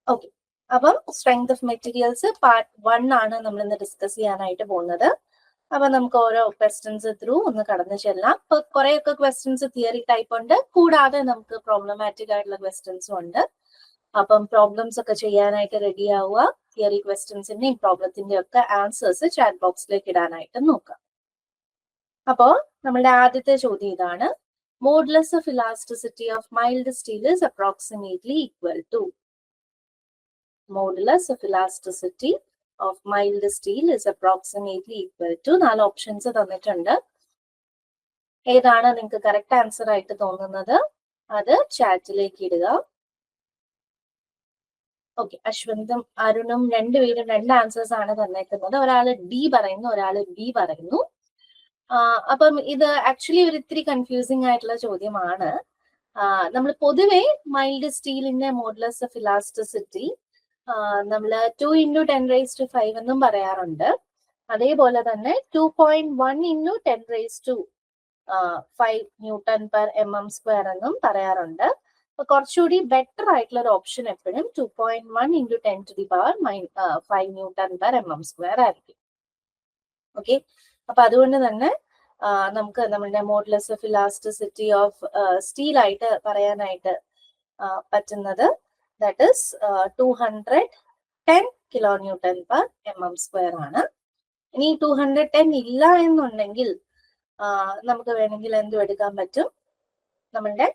Okay, അപ്പം strength of materials part 1 ആണ് നമ്മൾ ഇന്ന് ഡിസ്കസ് ചെയ്യാനായിട്ട് പോകുന്നത്. അപ്പൊ നമുക്ക് ഓരോ ക്വസ്റ്റ്യൻസ് ത്രൂ ഒന്ന് കടന്നു ചെല്ലാം. ഇപ്പൊ കുറെയൊക്കെ ക്വസ്റ്റ്യൻസ് തിയറി ടൈപ്പ് ഉണ്ട്, കൂടാതെ നമുക്ക് പ്രോബ്ലമാറ്റിക് ആയിട്ടുള്ള ക്വസ്റ്റ്യൻസും ഉണ്ട്. അപ്പം പ്രോബ്ലംസ് ഒക്കെ ചെയ്യാനായിട്ട് റെഡി ആവുക. തിയറി ക്വസ്റ്റ്യൻസിന്റെയും പ്രോബ്ലത്തിന്റെയും ഒക്കെ ആൻസേഴ്സ് ചാറ്റ് ബോക്സിലേക്ക് ഇടാനായിട്ട് നോക്കാം. അപ്പോ നമ്മളുടെ ആദ്യത്തെ ചോദ്യം ഇതാണ്: modulus of elasticity of mild steel is approximately equal to. Modulus of elasticity of mild steel is approximately equal to 4 options തന്നിട്ടുണ്ട്. ഏതാണ് നിങ്ങൾക്ക് കറക്റ്റ് ആൻസർ ആയിട്ട് തോന്നുന്നത് അത് ചാറ്റിലേക്ക് ഇടുക. ഓക്കെ, അശ്വന്തും അരുണും രണ്ടുപേരും 2 ആൻസേഴ്സ് ആണ് തന്നേക്കുന്നത്. ഒരാള് ഡി പറയുന്നു, ഒരാള് ബി പറയുന്നു. അപ്പം ഇത് ആക്ച്വലി ഒരു ഇത്തിരി കൺഫ്യൂസിങ് ആയിട്ടുള്ള ചോദ്യമാണ്. നമ്മൾ പൊതുവെ മൈൽഡ് സ്റ്റീലിന്റെ മോഡുലസ് ഓഫ് ഇലാസ്റ്റിസിറ്റി നമ്മൾ 2 × 10⁵ എന്നും പറയാറുണ്ട്. അതേപോലെ തന്നെ 2.1 × 10⁵5 Nm² എന്നും പറയാറുണ്ട്. അപ്പൊ കുറച്ചുകൂടി ബെറ്റർ ആയിട്ടുള്ള ഒരു ഓപ്ഷൻ എപ്പോഴും 2.1 × 10⁵ Nm² ആയിരിക്കും. ഓക്കെ, അപ്പൊ അതുകൊണ്ട് തന്നെ നമുക്ക് നമ്മളുടെ modulus of elasticity of steel ആയിട്ട് പറയാനായിട്ട് പറ്റുന്നത് that is 210 kN/mm² ആണ്. ഇനി 210 ഇല്ല എന്നുണ്ടെങ്കിൽ നമുക്ക് വേണമെങ്കിൽ എന്തും എടുക്കാൻ പറ്റും, നമ്മളുടെ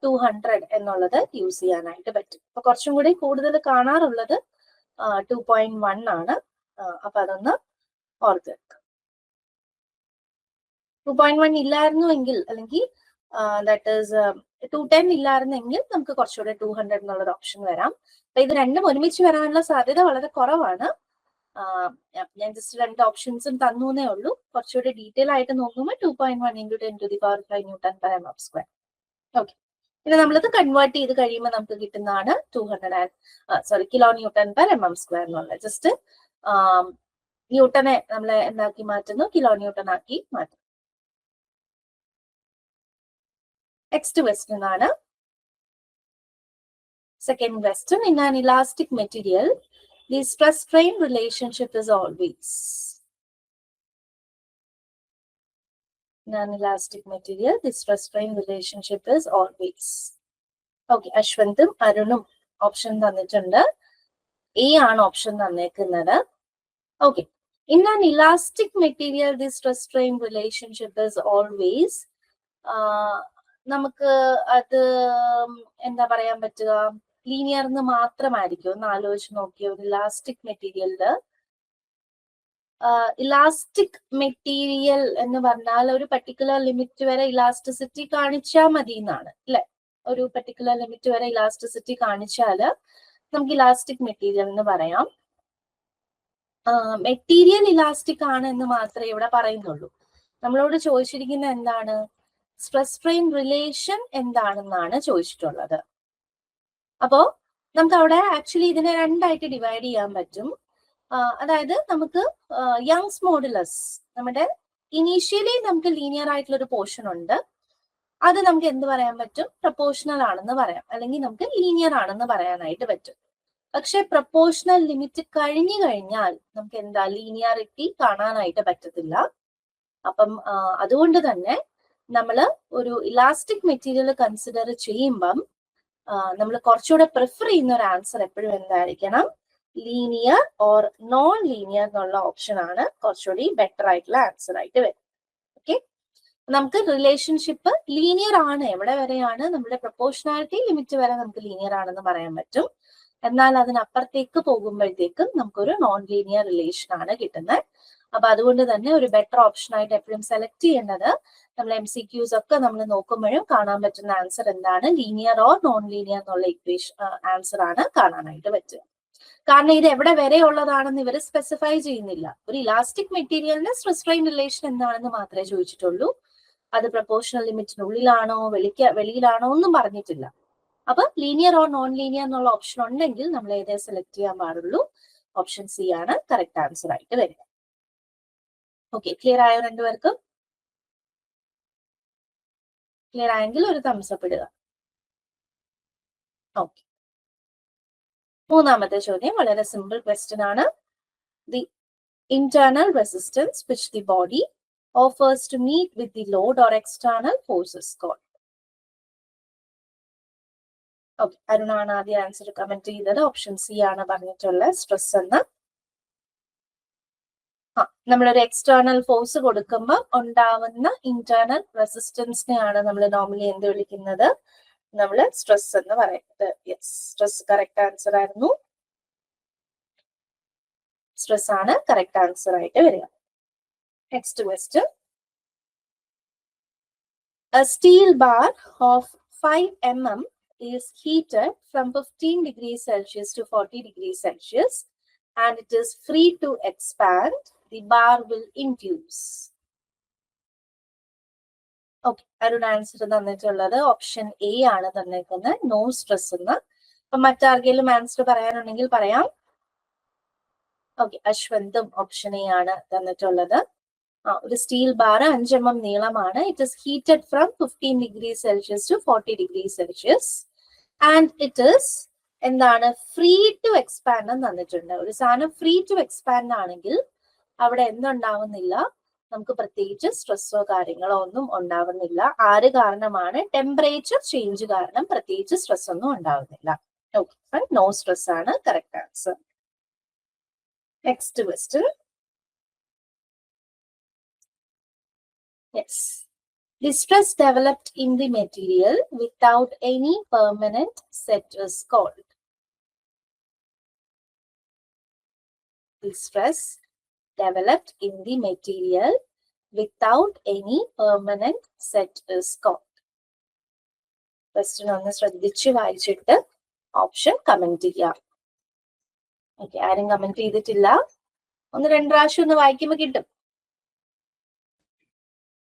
200 എന്നുള്ളത് യൂസ് ചെയ്യാനായിട്ട് പറ്റും. അപ്പൊ കുറച്ചും കൂടി കൂടുതൽ കാണാറുള്ളത് 2.1 ആണ്. അപ്പൊ അതൊന്ന് ഓർത്ത് വെക്കുക. 2.1 ഇല്ലായിരുന്നുവെങ്കിൽ അല്ലെങ്കിൽ ദാറ്റ് ഈസ് 210 ഇല്ലായിരുന്നെങ്കിൽ നമുക്ക് കുറച്ചുകൂടെ 200 എന്നുള്ളൊരു ഓപ്ഷൻ വരാം. അപ്പൊ ഇത് രണ്ടും ഒരുമിച്ച് വരാനുള്ള സാധ്യത വളരെ കുറവാണ്. ഞാൻ ജസ്റ്റ് 2 ഓപ്ഷൻസും തന്നേ ഉള്ളൂ. കുറച്ചുകൂടി ഡീറ്റെയിൽ ആയിട്ട് നോക്കുമ്പോൾ 2.1 × 10⁵ Nm². ഓക്കെ, പിന്നെ നമ്മളിത് കൺവേർട്ട് ചെയ്ത് കഴിയുമ്പോൾ നമുക്ക് കിട്ടുന്നതാണ് kN/mm² എന്നുള്ളത്. ജസ്റ്റ് ന്യൂട്ടനെ നമ്മൾ എന്താക്കി മാറ്റുന്നു, kN ആക്കി മാറ്റുന്നു. നെക്സ്റ്റ് ക്വസ്റ്റ്യൻ ആണ് second question. In an elastic material the stress strain relationship is always. In an elastic material the stress strain relationship is always. Okay, അശ്വന്തും അരുണും ഓപ്ഷൻ തന്നിട്ടുണ്ട്. എ ആണ് ഓപ്ഷൻ തന്നേക്കുന്നത്. Okay, in an elastic material the stress strain relationship is always. നമുക്ക് അത് എന്താ പറയാൻ പറ്റുക, ലീനിയർ എന്ന് മാത്രമായിരിക്കും. ഒന്ന് ആലോചിച്ച് നോക്കിയ ഒരു ഇലാസ്റ്റിക് മെറ്റീരിയലില്, ഇലാസ്റ്റിക് മെറ്റീരിയൽ എന്ന് പറഞ്ഞാൽ ഒരു പർട്ടിക്കുലർ ലിമിറ്റ് വരെ ഇലാസ്റ്റിസിറ്റി കാണിച്ചാൽ മതി എന്നാണ് അല്ലെ. ഒരു പർട്ടിക്കുലർ ലിമിറ്റ് വരെ ഇലാസ്റ്റിസിറ്റി കാണിച്ചാല് നമുക്ക് ഇലാസ്റ്റിക് മെറ്റീരിയൽ എന്ന് പറയാം. മെറ്റീരിയൽ ഇലാസ്റ്റിക് ആണ് എന്ന് മാത്രമേ ഇവിടെ പറയുന്നുള്ളൂ. നമ്മളോട് ചോദിച്ചിരിക്കുന്ന എന്താണ്, സ്ട്രെസ് സ്ട്രെയിൻ റിലേഷൻ എന്താണെന്നാണ് ചോദിച്ചിട്ടുള്ളത്. അപ്പോ നമുക്ക് അവിടെ ആക്ച്വലി ഇതിനെ രണ്ടായിട്ട് ഡിവൈഡ് ചെയ്യാൻ പറ്റും. അതായത് നമുക്ക് യങ്സ് മോഡുലസ്, നമ്മുടെ ഇനീഷ്യലി നമുക്ക് ലീനിയർ ആയിട്ടുള്ള ഒരു പോർഷൻ ഉണ്ട്, അത് നമുക്ക് എന്ത് പറയാൻ പറ്റും, പ്രപ്പോർഷണൽ ആണെന്ന് പറയാം, അല്ലെങ്കിൽ നമുക്ക് ലീനിയർ ആണെന്ന് പറയാനായിട്ട് പറ്റും. പക്ഷെ പ്രപ്പോർഷണൽ ലിമിറ്റ് കഴിഞ്ഞു കഴിഞ്ഞാൽ നമുക്ക് എന്താ ലീനിയാരിറ്റി കാണാനായിട്ട് പറ്റത്തില്ല. അപ്പം അതുകൊണ്ട് തന്നെ നമ്മൾ ഒരു ഇലാസ്റ്റിക് മെറ്റീരിയൽ കൺസിഡർ ചെയ്യുമ്പം നമ്മൾ കുറച്ചുകൂടെ പ്രിഫർ ചെയ്യുന്ന ഒരു ആൻസർ എപ്പോഴും എന്തായിരിക്കണം, ലീനിയർ ഓർ നോൺ ലീനിയർ എന്നുള്ള ഓപ്ഷൻ ആണ് കുറച്ചുകൂടി ബെറ്റർ ആയിട്ടുള്ള ആൻസർ ആയിട്ട് വരും. ഓക്കെ, നമുക്ക് റിലേഷൻഷിപ്പ് ലീനിയർ ആണ് എവിടെ വരെയാണ്, നമ്മുടെ പ്രപ്പോർഷണാലിറ്റി ലിമിറ്റ് വരെ നമുക്ക് ലീനിയർ ആണെന്ന് പറയാൻ പറ്റും. എന്നാൽ അതിനപ്പുറത്തേക്ക് പോകുമ്പോഴത്തേക്കും നമുക്കൊരു നോൺ ലീനിയർ റിലേഷൻ ആണ് കിട്ടുന്നത്. അപ്പൊ അതുകൊണ്ട് തന്നെ ഒരു ബെറ്റർ ഓപ്ഷൻ ആയിട്ട് എപ്പോഴും സെലക്ട് ചെയ്യേണ്ടത്, നമ്മൾ MCQs ഒക്കെ നമ്മൾ നോക്കുമ്പോഴും കാണാൻ പറ്റുന്ന ആൻസർ എന്താണ്, ലീനിയർ ഓർ നോൺ ലീനിയർ എന്നുള്ള ഇക്വേഷൻ ആൻസർ ആണ് കാണാനായിട്ട് പറ്റുക. കാരണം ഇത് എവിടെ വരെ ഉള്ളതാണെന്ന് ഇവർ സ്പെസിഫൈ ചെയ്യുന്നില്ല. ഒരു ഇലാസ്റ്റിക് മെറ്റീരിയലിന്റെ സ്ട്രെസ് സ്ട്രെയിൻ റിലേഷൻ എന്താണെന്ന് മാത്രമേ ചോദിച്ചിട്ടുള്ളൂ. അത് പ്രപ്പോർഷണൽ ലിമിറ്റിനുള്ളിലാണോ വെളിയിലാണോ ഒന്നും പറഞ്ഞിട്ടില്ല. അപ്പൊ ലീനിയർ ഓർ നോൺ ലീനിയർ എന്നുള്ള ഓപ്ഷൻ ഉണ്ടെങ്കിൽ നമ്മൾ ഏതേ സെലക്ട് ചെയ്യാൻ പാടുള്ളൂ. ഓപ്ഷൻ സി ആണ് കറക്റ്റ് ആൻസർ ആയിട്ട് വരിക. ഓക്കെ, ക്ലിയർ ആയോ രണ്ടുപേർക്കും? ക്ലിയർ ആയെങ്കിൽ ഒരു തംസ് അപ്പ് ഇടുക. ഓക്കെ, മൂന്നാമത്തെ ചോദ്യം വളരെ സിമ്പിൾ ക്വസ്റ്റ്യൻ ആണ്. The internal resistance which the body offers to meet with the load or external forces called. Okay, അരുണാണ് ആദ്യം ആൻസർ കമന്റ് ചെയ്തത്. ഓപ്ഷൻ സി ആണ് പറഞ്ഞിട്ടുള്ളത്, സ്ട്രെസ് എന്ന്. നമ്മളൊരു എക്സ്റ്റേണൽ ഫോഴ്സ് കൊടുക്കുമ്പോൾ ഉണ്ടാവുന്ന ഇന്റേണൽ റെസിസ്റ്റൻസിനെയാണ് നമ്മൾ നോർമലി എന്ത് വിളിക്കുന്നത്? നമ്മൾ സ്ട്രെസ് എന്ന് പറയുന്നത്. യെസ്, സ്ട്രെസ് കറക്റ്റ് ആൻസർ ആയിരുന്നു. സ്ട്രെസ് ആണ് കറക്റ്റ് ആൻസർ ആയിട്ട് വരിക. Next question. A steel bar of 5 mm is heated from 15 degrees Celsius to 40 degrees Celsius and it is free to expand. The bar will induce. Okay, Arun answer തന്നിട്ടുള്ളത് option A ആണ് തന്നേക്കുന്നത്, no stress എന്ന്. അപ്പൊ മറ്റാർക്കെങ്കിലും answer പറയാനുണ്ടെങ്കിൽ പറയാം. Okay, അശ്വന്തും option A ആണ് തന്നിട്ടുള്ളത്. ഒരു steel bar 5 mm നീളമാണ്. It is heated from 15 degrees Celsius to 40 degrees Celsius and it is എന്താണ്? ഫ്രീ ടു എക്സ്പാൻഡ് എന്ന് തന്നിട്ടുണ്ട്. ഒരു സാധനം ഫ്രീ ടു എക്സ്പാൻഡ് ആണെങ്കിൽ അവിടെ എന്തുണ്ടാവുന്നില്ല? നമുക്ക് പ്രത്യേകിച്ച് സ്ട്രെസ്സോ കാര്യങ്ങളോ ഒന്നും ഉണ്ടാവുന്നില്ല. ആര് കാരണമാണ്? ടെമ്പറേച്ചർ ചേഞ്ച് കാരണം പ്രത്യേകിച്ച് സ്ട്രെസ് ഒന്നും ഉണ്ടാവുന്നില്ല. ഓക്കെ, നോ സ്ട്രെസ് ആണ് correct answer. Next question. Yes. The stress developed in the material without any permanent set is called. The stress developed in the material without any permanent set is called. Question ഒന്ന് ശ്രദ്ധിച്ച് വായിച്ചിട്ട് option comment ചെയ്യാം. Okay, ആരും comment ചെയ്തിട്ടില്ല. ഒന്ന് രണ്ട് പ്രാവശ്യം ഒന്ന് വായിക്കുമ്പോൾ കിട്ടും.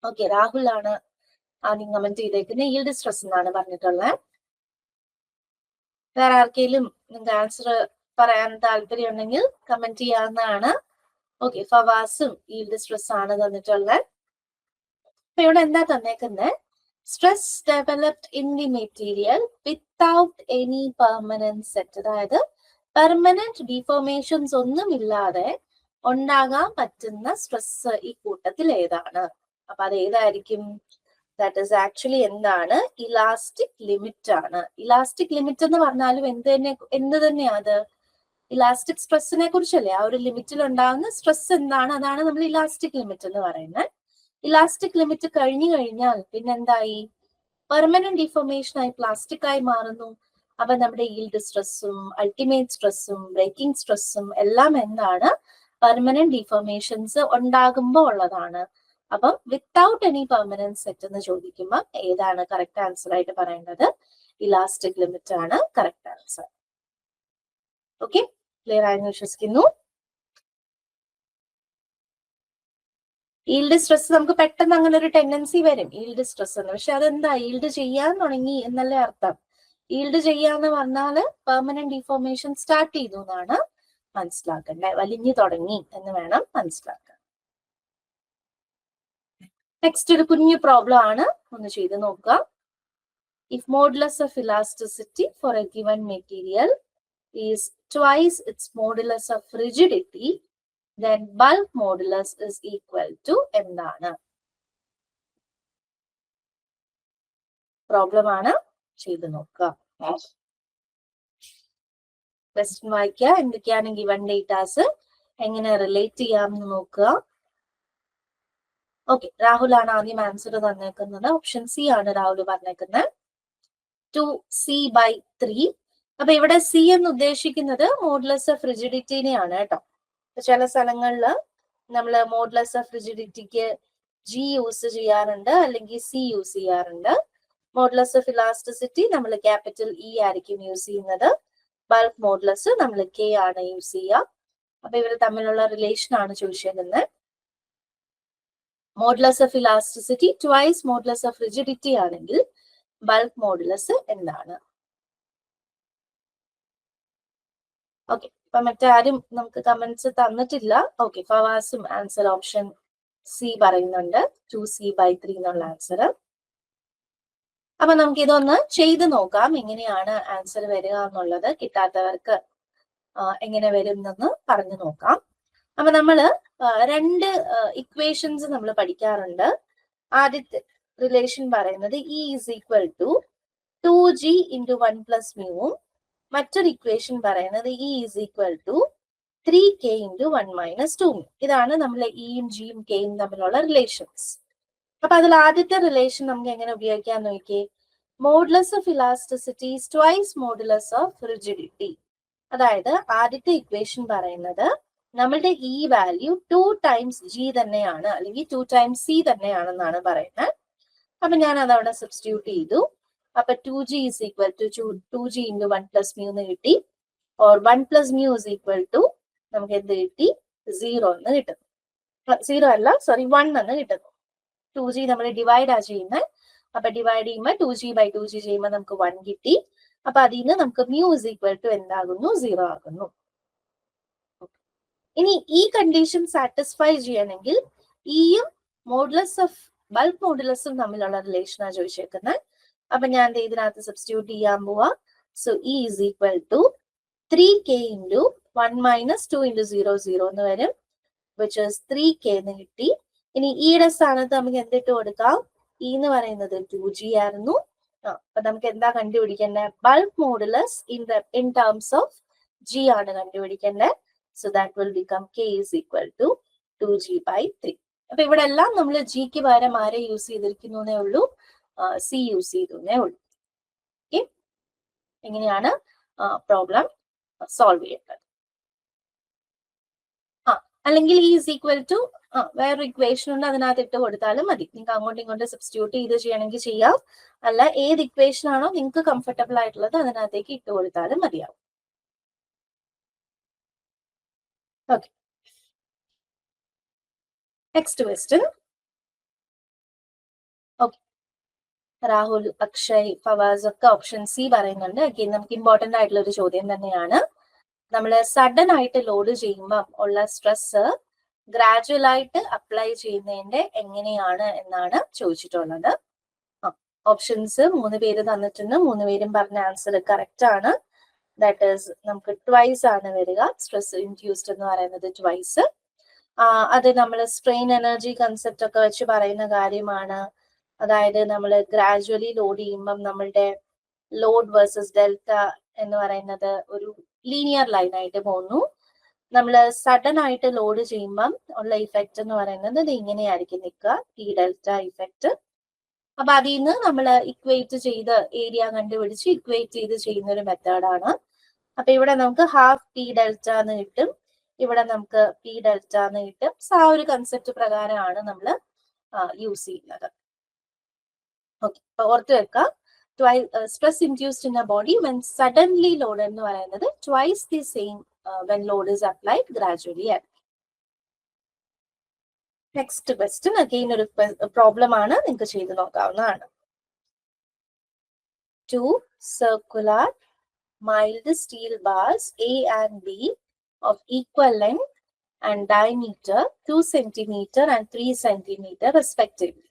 ഓക്കെ, രാഹുൽ ആണ് ആദ്യം കമന്റ് ചെയ്തേക്കുന്നത്. ഈൽഡ് സ്ട്രെസ് എന്നാണ് പറഞ്ഞിട്ടുള്ളത്. വേറെ ആർക്കെങ്കിലും നിങ്ങൾക്ക് ആൻസർ പറയാൻ താല്പര്യം ഉണ്ടെങ്കിൽ കമന്റ് ചെയ്യാവുന്നതാണ്. ഓക്കെ, ഫവാസും ഈൽഡ് സ്ട്രെസ് ആണ് തന്നിട്ടുള്ളത്. അപ്പൊ ഇവിടെ എന്താ തന്നേക്കുന്നത്? Stress developed in the material without any permanent set. അതായത് പെർമനന്റ് ഡിഫോർമേഷൻസ് ഒന്നും ഇല്ലാതെ ഉണ്ടാകാൻ പറ്റുന്ന സ്ട്രെസ് ഈ കൂട്ടത്തിൽ ഏതാണ്? അപ്പൊ അത് ഏതായിരിക്കും? ദാറ്റ് ഈസ് ആക്ച്വലി എന്താണ്? ഇലാസ്റ്റിക് ലിമിറ്റ് ആണ്. ഇലാസ്റ്റിക് ലിമിറ്റ് എന്ന് പറഞ്ഞാലും എന്ത് തന്നെയാ അത്? ഇലാസ്റ്റിക് സ്ട്രെസ്സിനെ കുറിച്ചല്ലേ? ആ ഒരു ലിമിറ്റിൽ ഉണ്ടാകുന്ന സ്ട്രെസ് എന്താണ്? അതാണ് നമ്മൾ ഇലാസ്റ്റിക് ലിമിറ്റ് എന്ന് പറയുന്നത്. ഇലാസ്റ്റിക് ലിമിറ്റ് കഴിഞ്ഞു കഴിഞ്ഞാൽ പിന്നെന്തായി? പെർമനന്റ് ഡിഫോർമേഷൻ ആയി, പ്ലാസ്റ്റിക് ആയി മാറുന്നു. അപ്പൊ നമ്മുടെ ഈൽഡ് സ്ട്രെസ്സും അൾട്ടിമേറ്റ് സ്ട്രെസ്സും ബ്രേക്കിംഗ് സ്ട്രെസ്സും എല്ലാം എന്താണ്? പെർമനന്റ് ഡിഫോർമേഷൻസ് ഉണ്ടാകുമ്പോൾ ഉള്ളതാണ്. അപ്പം വിത്തൗട്ട് എനി പെർമനന്റ് സെറ്റ് എന്ന് ചോദിക്കുമ്പോൾ ഏതാണ് കറക്റ്റ് ആൻസർ ആയിട്ട് പറയേണ്ടത്? ഇലാസ്റ്റിക് ലിമിറ്റ് ആണ് കറക്റ്റ് ആൻസർ. ഓക്കെ, ക്ലിയർ ആയെന്ന് വിശ്വസിക്കുന്നു. ഈൽഡ് സ്ട്രെസ് നമുക്ക് പെട്ടെന്ന് അങ്ങനെ ഒരു ടെൻഡൻസി വരും, ഈൽഡ് സ്ട്രെസ് എന്ന്. പക്ഷെ അതെന്താ? ഈൽഡ് ചെയ്യാൻ തുടങ്ങി എന്നല്ലേ അർത്ഥം. ഈൽഡ് ചെയ്യാന്ന് പറഞ്ഞാല് പെർമനന്റ് ഡിഫോർമേഷൻ സ്റ്റാർട്ട് ചെയ്തു എന്നാണ് മനസ്സിലാക്കണ്ടേ. വലിഞ്ഞു തുടങ്ങി എന്ന് വേണം മനസ്സിലാക്കാൻ. നെക്സ്റ്റ് ഒരു കുഞ്ഞു പ്രോബ്ലം ആണ്, ഒന്ന് ചെയ്ത് നോക്കുക. If modulus of elasticity for a given material is twice its modulus of rigidity, then bulk modulus is equal to എന്താണ്? പ്രോബ്ലം ആണ്, ചെയ്ത് നോക്കുക. ക്വസ്റ്റ്യൻ വായിക്കുക, എന്തൊക്കെയാണ് ഗിവൺ ഡേറ്റാസ്, എങ്ങനെ റിലേറ്റ് ചെയ്യാമെന്ന് നോക്കുക. ഓക്കെ, രാഹുൽ ആണ് ആദ്യം ആൻസർ തന്നേക്കുന്നത്. ഓപ്ഷൻ സി ആണ് രാഹുൽ പറഞ്ഞേക്കുന്നത്, 2c/3. അപ്പൊ ഇവിടെ സി എന്ന് ഉദ്ദേശിക്കുന്നത് മോഡുലസ് ഓഫ് റിജിഡിറ്റിനെയാണ് കേട്ടോ. ചില സ്ഥലങ്ങളിൽ നമ്മൾ മോഡുലസ് ഓഫ് റിജിഡിറ്റിക്ക് ജി യൂസ് ചെയ്യാറുണ്ട്, അല്ലെങ്കിൽ സി യൂസ് ചെയ്യാറുണ്ട്. മോഡുലസ് ഓഫ് ഇലാസ്റ്റിസിറ്റി നമ്മൾ ക്യാപിറ്റൽ ഇ ആയിരിക്കും യൂസ് ചെയ്യുന്നത്. ബൾക്ക് മോഡുലസ് നമ്മൾ കെ ആണ് യൂസ് ചെയ്യുക. അപ്പൊ ഇവർ തമ്മിലുള്ള റിലേഷൻ ആണ് ചോദിച്ചിരുന്നത്. Modulus of elasticity twice modulus of rigidity ആണെങ്കിൽ ബൾക്ക് മോഡുലസ് എന്താണ്? ഓക്കെ, അപ്പൊ മറ്റാരും നമുക്ക് കമന്റ്സ് തന്നിട്ടില്ല. ഓക്കെ, ഫവാസും ആൻസർ ഓപ്ഷൻ സി പറയുന്നുണ്ട്, 2c/3 എന്നുള്ള ആൻസർ. അപ്പൊ നമുക്ക് ഇതൊന്ന് ചെയ്ത് നോക്കാം, എങ്ങനെയാണ് ആൻസർ വരിക എന്നുള്ളത്. കിട്ടാത്തവർക്ക് എങ്ങനെ വരും എന്ന് പറഞ്ഞു നോക്കാം. അപ്പൊ നമ്മള് രണ്ട് ഇക്വേഷൻസ് നമ്മൾ പഠിക്കാറുണ്ട്. ആദ്യത്തെ റിലേഷൻ പറയുന്നത് E is equal to 2G into 1 plus mu. മറ്റൊരു ഇക്വേഷൻ പറയുന്നത് E is equal to 3K into 1 minus 2mu. ഇതാണ് നമ്മളെ ഇയും ജിയും കെയും തമ്മിലുള്ള റിലേഷൻസ്. അപ്പൊ അതിൽ ആദ്യത്തെ റിലേഷൻ നമുക്ക് എങ്ങനെ ഉപയോഗിക്കാൻ നോക്കിയേ. Modulus of elasticity is twice modulus of rigidity. അതായത് ആദ്യത്തെ ഇക്വേഷൻ പറയുന്നത് നമ്മളുടെ ഈ വാല്യൂ 2 times G തന്നെയാണ്, അല്ലെങ്കിൽ 2 times C തന്നെയാണെന്നാണ് പറയുന്നത്. അപ്പൊ ഞാൻ അതവിടെ സബ്സ്റ്റിറ്റ്യൂട്ട് ചെയ്തു. അപ്പൊ 2G is equal to 2G into 1 plus mu എന്ന് കിട്ടി. Or 1 plus mu is equal to നമുക്ക് എന്ത് കിട്ടി, 0 എന്ന് കിട്ടും. 0 അല്ല, സോറി 1 എന്ന് കിട്ടുന്നു. 2G നമ്മൾ ഡിവൈഡ് ആ ചെയ്യുന്നത്. അപ്പൊ ഡിവൈഡ് ചെയ്യുമ്പോൾ 2G by 2G ചെയ്യുമ്പോൾ നമുക്ക് 1 കിട്ടി. അപ്പൊ അതിൽ നിന്ന് നമുക്ക് mu is equal to എന്താകുന്നു, 0 ആകുന്നു. ഇനി ഈ കണ്ടീഷൻ സാറ്റിസ്ഫൈ ചെയ്യണമെങ്കിൽ ഇയും മോഡുലസ് ഓഫ് ബൾക്ക് മോഡുലസും തമ്മിലുള്ള റിലേഷനാണ് ചോദിച്ചേക്കുന്നത്. അപ്പൊ ഞാൻ ഇതിനകത്ത് സബ്സ്റ്റിറ്റ്യൂട്ട് ചെയ്യാൻ പോവാ. So E is equal to 3K into 1 minus 2 into 0 0 എന്ന് വരും, which is 3K എന്ന് കിട്ടി. ഇനി ഇയുടെ സ്ഥാനത്ത് നമുക്ക് എന്തിട്ട് കൊടുക്കാം, ഇ എന്ന് പറയുന്നത് 2G ആയിരുന്നു. അപ്പൊ നമുക്ക് എന്താ കണ്ടുപിടിക്കേണ്ടത്, bulk modulus in terms of G ആണ് കണ്ടുപിടിക്കേണ്ടത്. So that will become K is equal to 2G by 3. അപ്പൊ ഇവിടെ എല്ലാം നമ്മൾ ജിക്ക് പകരം ആരെ യൂസ് ചെയ്തിരിക്കുന്നേ ഉള്ളൂ, സി യൂസ് ചെയ്തേ ഉള്ളൂ. ഓക്കെ, എങ്ങനെയാണ് പ്രോബ്ലം സോൾവ് ചെയ്യേണ്ടത്. അല്ലെങ്കിൽ ഈസ് ഈക്വൽ ടു വേറൊരു ഇക്വേഷൻ ഉണ്ട്, അതിനകത്ത് ഇട്ട് കൊടുത്താലും മതി. നിങ്ങൾക്ക് അങ്ങോട്ടും ഇങ്ങോട്ടും സബ്സ്റ്റിറ്റ്യൂട്ട് ചെയ്ത് ചെയ്യണമെങ്കിൽ ചെയ്യാം. അല്ല, ഏത് ഇക്വേഷൻ ആണോ നിങ്ങൾക്ക് കംഫർട്ടബിൾ ആയിട്ടുള്ളത് അതിനകത്തേക്ക് ഇട്ട് കൊടുത്താലും മതിയാവും. Okay. Next question. Okay. Rahul, Akshay, Fawaz ഒക്കെ ഓപ്ഷൻ സി പറയുന്നുണ്ട്. ഓക്കെ, നമുക്ക് ഇമ്പോർട്ടന്റ് ആയിട്ടുള്ള ഒരു ചോദ്യം തന്നെയാണ്. നമ്മൾ സഡൻ ആയിട്ട് ലോഡ് ചെയ്യുമ്പോൾ ഉള്ള സ്ട്രെസ് ഗ്രാജുവൽ ആയിട്ട് അപ്ലൈ ചെയ്യുന്നതിന്റെ എങ്ങനെയാണ് എന്നാണ് ചോദിച്ചിട്ടുള്ളത്. ഓപ്ഷൻസ് 3 പേര് തന്നിട്ടുണ്ട്. 3 പേരും പറഞ്ഞ ആൻസർ കറക്റ്റ് ആണ്. ദാറ്റ് ഈസ് നമുക്ക് ട്വൈസ് ആണ് വരിക. സ്ട്രെസ് ഇൻഡ്യൂസ്ഡ് എന്ന് പറയുന്നത് ട്വൈസ്. അത് നമ്മൾ സ്ട്രെയിൻ എനർജി കൺസെപ്റ്റ് ഒക്കെ വെച്ച് പറയുന്ന കാര്യമാണ്. അതായത് നമ്മൾ ഗ്രാജുവലി ലോഡ് ചെയ്യുമ്പം നമ്മളുടെ ലോഡ് വേഴ്സസ് ഡെൽറ്റ എന്ന് പറയുന്നത് ഒരു ലീനിയർ ലൈൻ ആയിട്ട് പോകുന്നു. നമ്മൾ സഡൻ ആയിട്ട് ലോഡ് ചെയ്യുമ്പം ഉള്ള ഇഫക്റ്റ് എന്ന് പറയുന്നത് ഇത് ഇങ്ങനെയായിരിക്കും നിൽക്കുക, ടി ഡെൽറ്റ ഇഫക്റ്റ്. അപ്പൊ അതിൽ നിന്ന് നമ്മൾ ഇക്വേറ്റ് ചെയ്ത് ഏരിയ കണ്ടുപിടിച്ച് ഇക്വേറ്റ് ചെയ്ത് ചെയ്യുന്ന ഒരു മെത്തേഡാണ്. അപ്പൊ ഇവിടെ നമുക്ക് ഹാഫ് ടി ഡെൽറ്റ എന്ന് കിട്ടും, ഇവിടെ നമുക്ക് പി ഡെൽറ്റ എന്ന് കിട്ടും. സോ ആ ഒരു കൺസെപ്റ്റ് പ്രകാരമാണ് നമ്മൾ യൂസ് ചെയ്യുന്നത്. ഓക്കെ, അപ്പൊ ഓർത്ത് വെക്കാം, stress induced in A body when suddenly load എന്ന് പറയുന്നത് twice the same when Lord is applied gradually. Next question again ഒരു പ്രോബ്ലം ആണ്, നിങ്ങൾക്ക് ചെയ്ത് നോക്കാവുന്നതാണ്. 2 circular mild steel bars A and B of equal length and diameter 2 cm and 3 cm respectively.